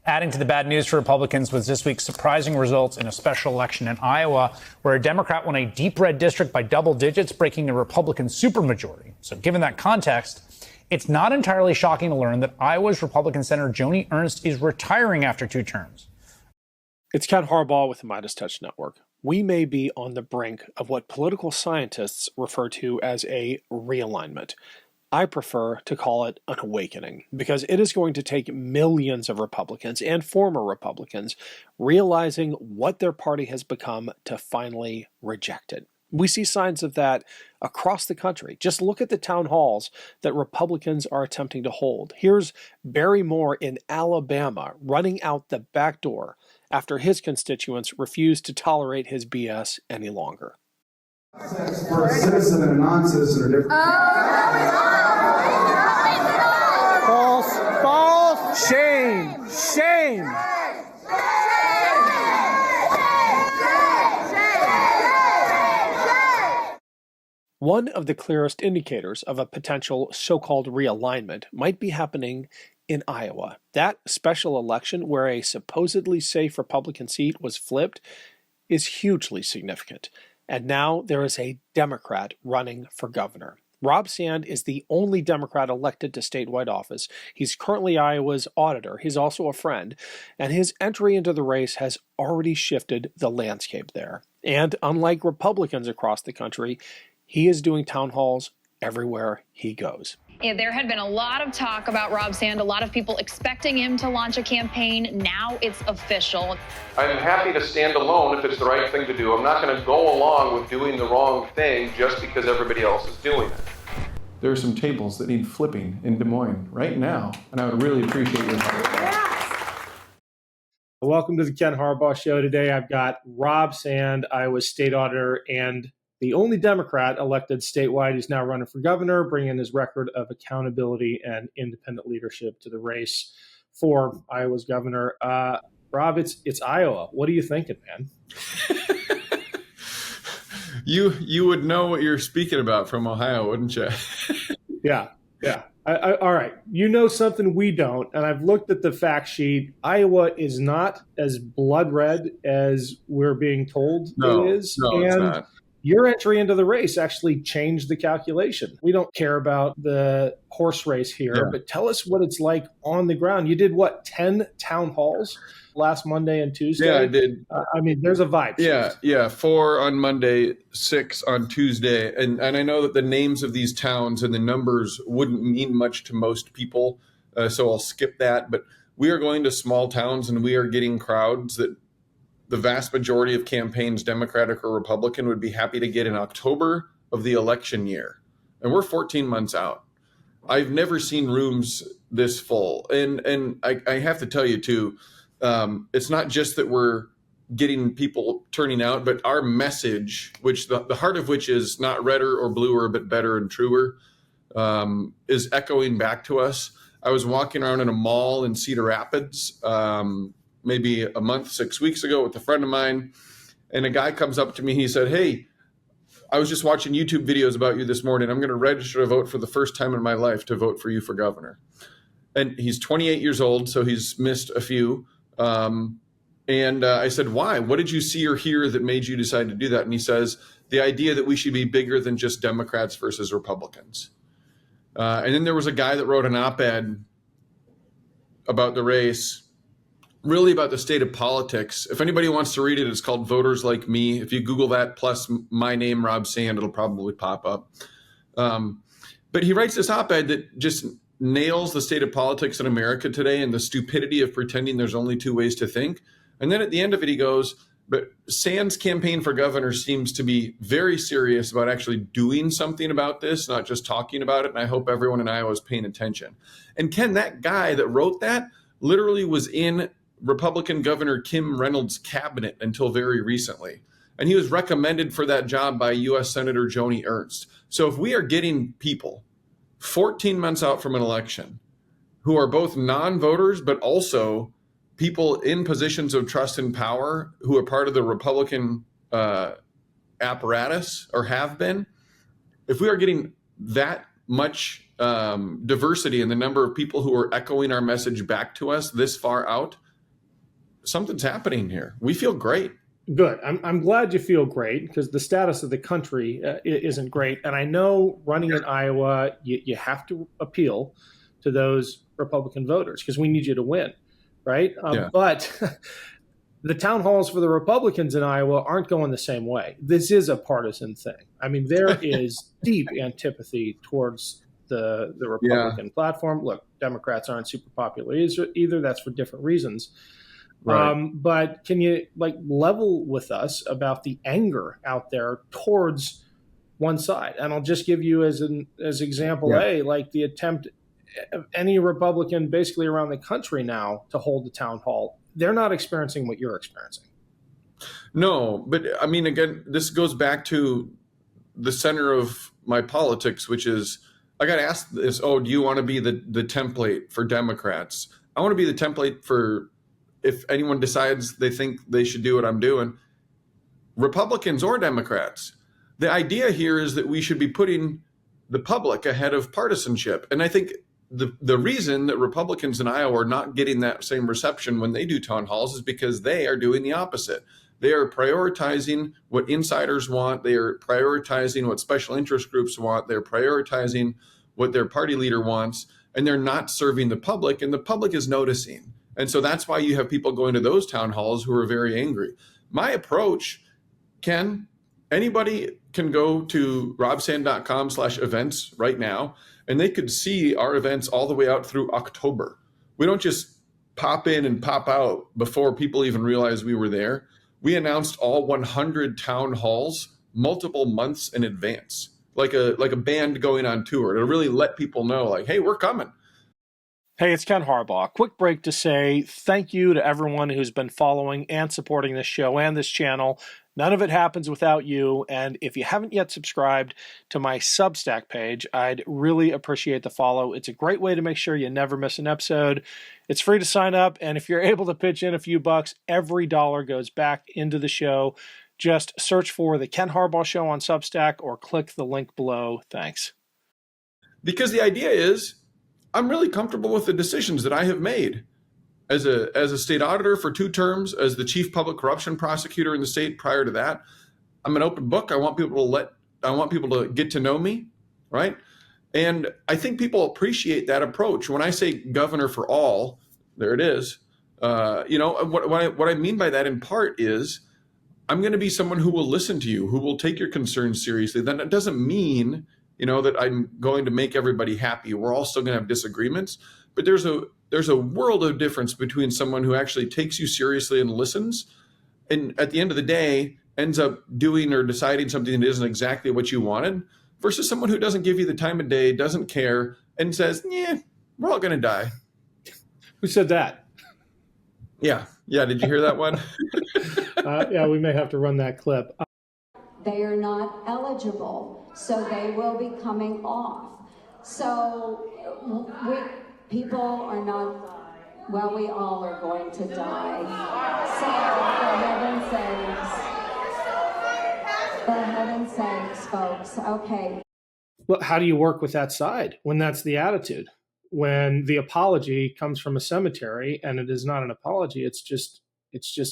Adding to the bad news for Republicans was this week's surprising results in a special election in Iowa, where a Democrat won a deep red district by double digits, breaking a Republican supermajority. So given that context, it's not entirely shocking to learn that Iowa's Republican Senator Joni Ernst is retiring after 2 terms. It's Ken Harbaugh with the Midas Touch Network. We may be on the brink of what political scientists refer to as a realignment. I prefer to call it an awakening because it is going to take millions of Republicans and former Republicans realizing what their party has become to finally reject it. We see signs of that across the country. Just look at the town halls that Republicans are attempting to hold. Here's Barry Moore in Alabama running out the back door after his constituents refused to tolerate his BS any longer. For a citizen and a non-citizen are different. False. Shame. One of the clearest indicators of a potential so-called realignment might be happening in Iowa. That special election where a supposedly safe Republican seat was flipped is hugely significant. And now there is a Democrat running for governor. Rob Sand is the only Democrat elected to statewide office. He's currently Iowa's auditor. He's also a friend. And his entry into the race has already shifted the landscape there. And unlike Republicans across the country, he is doing town halls everywhere he goes. Yeah, there had been a lot of talk about Rob Sand, a lot of people expecting him to launch a campaign. Now it's official. I'm happy to stand alone if it's the right thing to do. I'm not going to go along with doing the wrong thing just because everybody else is doing it. There are some tables that need flipping in Des Moines right now, and I would really appreciate your help. Welcome to the Ken Harbaugh Show. Today I've got Rob Sand, Iowa's state auditor, and the only Democrat elected statewide who's now running for governor, bringing his record of accountability and independent leadership to the race for Iowa's governor. Rob, it's Iowa. What are you thinking, man? You would know what you're speaking about from Ohio, wouldn't you? Yeah. All right. You know something we don't, and I've looked at the fact sheet. Iowa is not as blood red as we're being told it is. No, it's not. Your entry into the race actually changed the calculation. We don't care about the horse race here, but tell us what it's like on the ground. You did, 10 town halls last Monday and Tuesday? Yeah, I did. There's a vibe. Yeah, 4 on Monday, 6 on Tuesday. And I know that the names of these towns and the numbers wouldn't mean much to most people, so I'll skip that. But we are going to small towns and we are getting crowds that the vast majority of campaigns, Democratic or Republican, would be happy to get in October of the election year. And we're 14 months out. I've never seen rooms this full. And I have to tell you, too, it's not just that we're getting people turning out, but our message, which the heart of which is not redder or bluer, but better and truer, is echoing back to us. I was walking around in a mall in Cedar Rapids, maybe a month, 6 weeks ago with a friend of mine. And a guy comes up to me. He said, "Hey, I was just watching YouTube videos about you this morning. I'm going to register to vote for the first time in my life to vote for you for governor." And he's 28 years old, so he's missed a few. And I said, "Why? What did you see or hear that made you decide to do that?" And he says, "The idea that we should be bigger than just Democrats versus Republicans." And then there was a guy that wrote an op-ed about the race, really about the state of politics. If anybody wants to read it, it's called Voters Like Me. If you Google that plus my name, Rob Sand, it'll probably pop up. But he writes this op-ed that just nails the state of politics in America today and the stupidity of pretending there's only 2 ways to think. And then at the end of it, he goes, but Sand's campaign for governor seems to be very serious about actually doing something about this, not just talking about it. And I hope everyone in Iowa is paying attention. And Ken, that guy that wrote that literally was in Republican Governor Kim Reynolds' cabinet until very recently. And he was recommended for that job by U.S. Senator Joni Ernst. So if we are getting people 14 months out from an election who are both non-voters, but also people in positions of trust and power who are part of the Republican apparatus or have been, if we are getting that much diversity in the number of people who are echoing our message back to us this far out, something's happening here. We feel great. Good. I'm glad you feel great, because the status of the country isn't great. And I know running in Iowa, you have to appeal to those Republican voters because we need you to win, right? But the town halls for the Republicans in Iowa aren't going the same way. This is a partisan thing. I mean, there is deep antipathy towards the Republican platform. Look, Democrats aren't super popular either. That's for different reasons. Right. But can you level with us about the anger out there towards one side? And I'll just give you as example A, like the attempt of any Republican basically around the country now to hold the town hall. They're not experiencing what you're experiencing. No, but I mean, again, this goes back to the center of my politics, which is I got asked this, do you want to be the template for Democrats? I want to be the template for if anyone decides they think they should do what I'm doing, Republicans or Democrats. The idea here is that we should be putting the public ahead of partisanship. And I think the reason that Republicans in Iowa are not getting that same reception when they do town halls is because they are doing the opposite. They are prioritizing what insiders want. They are prioritizing what special interest groups want. They're prioritizing what their party leader wants, and they're not serving the public, and the public is noticing. And so that's why you have people going to those town halls who are very angry. My approach, Ken, anybody can go to robsand.com/events right now, and they could see our events all the way out through October. We don't just pop in and pop out before people even realize we were there. We announced all 100 town halls multiple months in advance, like a band going on tour, to really let people know, like, hey, we're coming. Hey, it's Ken Harbaugh. Quick break to say thank you to everyone who's been following and supporting this show and this channel. None of it happens without you. And if you haven't yet subscribed to my Substack page, I'd really appreciate the follow. It's a great way to make sure you never miss an episode. It's free to sign up. And if you're able to pitch in a few bucks, every dollar goes back into the show. Just search for The Ken Harbaugh Show on Substack or click the link below. Thanks. Because the idea is, I'm really comfortable with the decisions that I have made as a state auditor for 2 terms, as the chief public corruption prosecutor in the state prior to that. I'm an open book. I want people to get to know me, right? And I think people appreciate that approach. When I say governor for all, there it is. What I mean by that in part is I'm going to be someone who will listen to you, who will take your concerns seriously. Then it doesn't mean that I'm going to make everybody happy. We're all still going to have disagreements, but there's a world of difference between someone who actually takes you seriously and listens, and at the end of the day ends up doing or deciding something that isn't exactly what you wanted, versus someone who doesn't give you the time of day, doesn't care, and says, yeah, we're all going to die. Who said that? Yeah. Did you hear that one? Yeah, we may have to run that clip. They are not eligible, so they will be coming off. So people are not, well, we all are going to die. So for heaven's sakes, folks, okay. Well, how do you work with that side when that's the attitude? When the apology comes from a cemetery and it is not an apology, it's just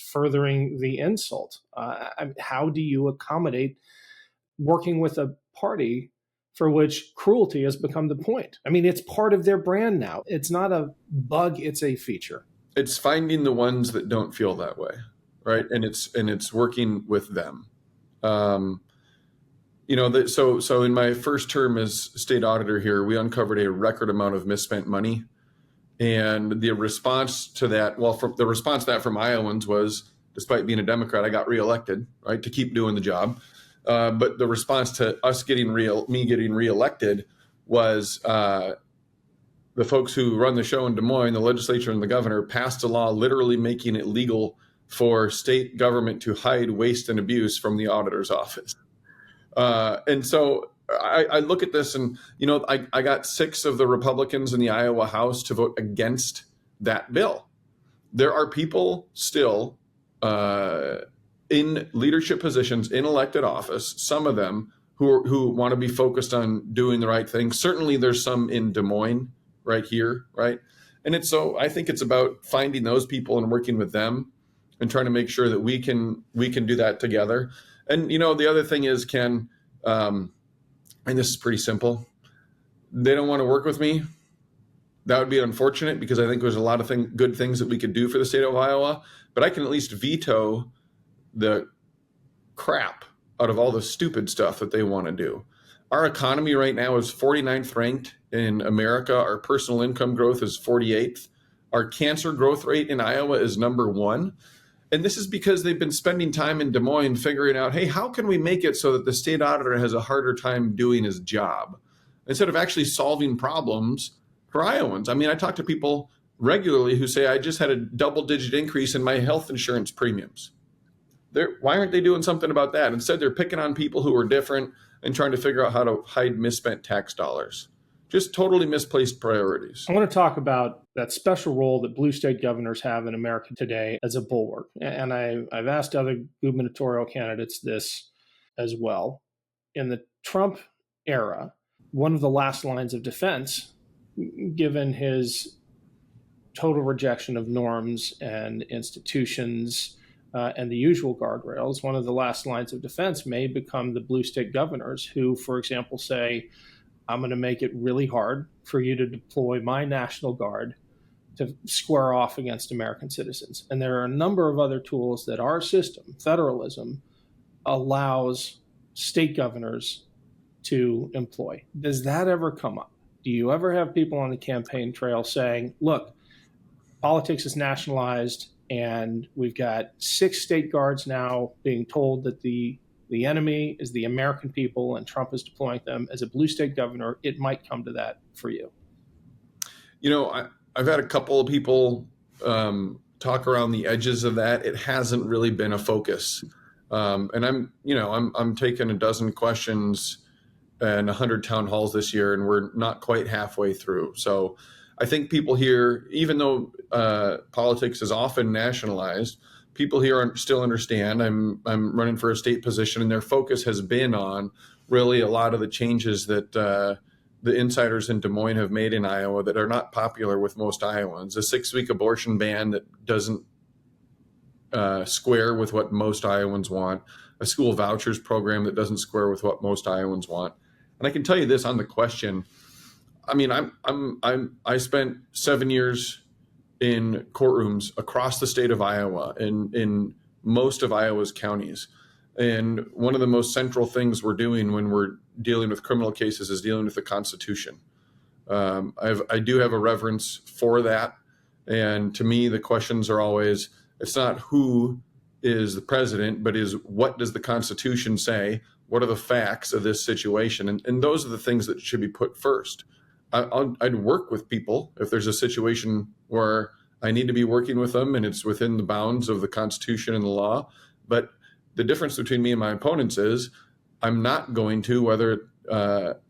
furthering the insult. How do you accommodate working with a party for which cruelty has become the point? I mean, it's part of their brand now. It's not a bug, it's a feature. It's finding the ones that don't feel that way, right? And it's working with them. So in my first term as state auditor here, we uncovered a record amount of misspent money. And the response to that, the response to that from Iowans was, despite being a Democrat, I got reelected, right, to keep doing the job. But the response to us me getting reelected was the folks who run the show in Des Moines, the legislature and the governor, passed a law literally making it legal for state government to hide waste and abuse from the auditor's office. And so I look at this and, I got 6 of the Republicans in the Iowa House to vote against that bill. There are people still in leadership positions in elected office, some of them who want to be focused on doing the right thing. Certainly there's some in Des Moines right here, right? And I think it's about finding those people and working with them. and trying to make sure that we can do that together. And, the other thing is, Ken, and this is pretty simple, they don't want to work with me. That would be unfortunate because I think there's a lot of good things that we could do for the state of Iowa, but I can at least veto the crap out of all the stupid stuff that they want to do. Our economy right now is 49th ranked in America. Our personal income growth is 48th. Our cancer growth rate in Iowa is number 1. And this is because they've been spending time in Des Moines figuring out, hey, how can we make it so that the state auditor has a harder time doing his job instead of actually solving problems for Iowans? I mean, I talk to people regularly who say, I just had a double-digit increase in my health insurance premiums. Why aren't they doing something about that? Instead, they're picking on people who are different and trying to figure out how to hide misspent tax dollars. Just totally misplaced priorities. I want to talk about that special role that blue state governors have in America today as a bulwark. And I've asked other gubernatorial candidates this as well. In the Trump era, one of the last lines of defense, given his total rejection of norms and institutions and the usual guardrails, one of the last lines of defense may become the blue state governors who, for example, say, I'm going to make it really hard for you to deploy my National Guard to square off against American citizens. And there are a number of other tools that our system, federalism, allows state governors to employ. Does that ever come up? Do you ever have people on the campaign trail saying, look, politics is nationalized and we've got 6 state guards now being told that the enemy is the American people and Trump is deploying them. As a blue state governor, it might come to that for you. I've had a couple of people talk around the edges of that. It hasn't really been a focus. And I'm taking a dozen questions and 100 town halls this year, and we're not quite halfway through. So I think people here, even though politics is often nationalized, people here still understand I'm running for a state position, and their focus has been on really a lot of the changes that the insiders in Des Moines have made in Iowa that are not popular with most Iowans. A 6-week abortion ban that doesn't square with what most Iowans want. A school vouchers program that doesn't square with what most Iowans want. And I can tell you this on the question. I mean, I spent 7 years in courtrooms across the state of Iowa in most of Iowa's counties. And one of the most central things we're doing when we're dealing with criminal cases is dealing with the Constitution. I do have a reverence for that. And to me, the questions are always, it's not who is the president, but is what does the Constitution say? What are the facts of this situation? And those are the things that should be put first. I'd work with people if there's a situation where I need to be working with them and it's within the bounds of the Constitution and the law. But the difference between me and my opponents is I'm not going to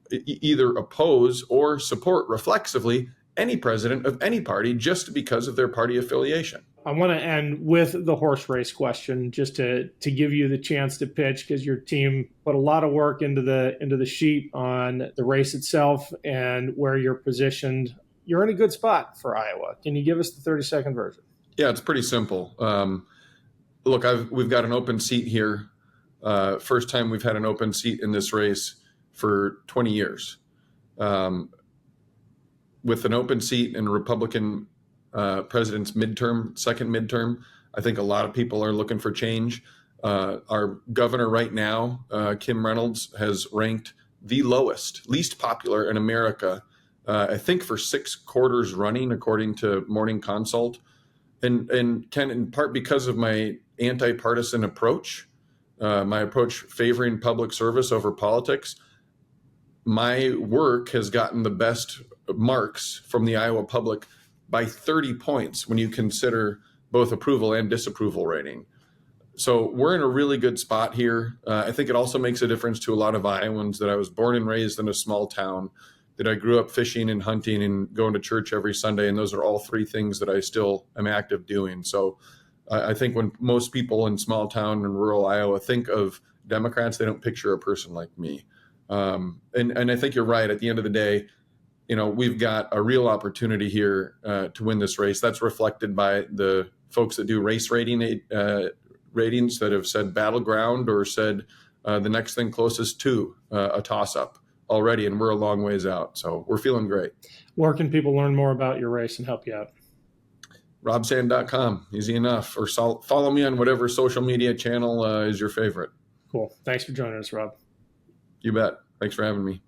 either oppose or support reflexively any president of any party just because of their party affiliation. I want to end with the horse race question, just to give you the chance to pitch, because your team put a lot of work into the sheet on the race itself and where you're positioned. You're in a good spot for Iowa. Can you give us the 30-second version? Yeah, it's pretty simple. Look, we've got an open seat here. First time we've had an open seat in this race for 20 years. With an open seat in a Republican president's second midterm, I think a lot of people are looking for change. Our governor right now, Kim Reynolds, has ranked the least popular in America, I think for 6 quarters running, according to Morning Consult. And Ken, in part because of my anti-partisan approach, my approach favoring public service over politics, my work has gotten the best marks from the Iowa public by 30 points when you consider both approval and disapproval rating. So we're in a really good spot here. I think it also makes a difference to a lot of Iowans that I was born and raised in a small town, that I grew up fishing and hunting and going to church every Sunday. And those are all 3 things that I still am active doing. So I think when most people in small town and rural Iowa think of Democrats, they don't picture a person like me. And I think you're right. At the end of the day, we've got a real opportunity here to win this race. That's reflected by the folks that do race ratings that have said battleground or said the next thing closest to a toss-up already, and we're a long ways out. So we're feeling great. Where can people learn more about your race and help you out? robsand.com, easy enough. Or follow me on whatever social media channel is your favorite. Cool. Thanks for joining us, Rob. You bet. Thanks for having me.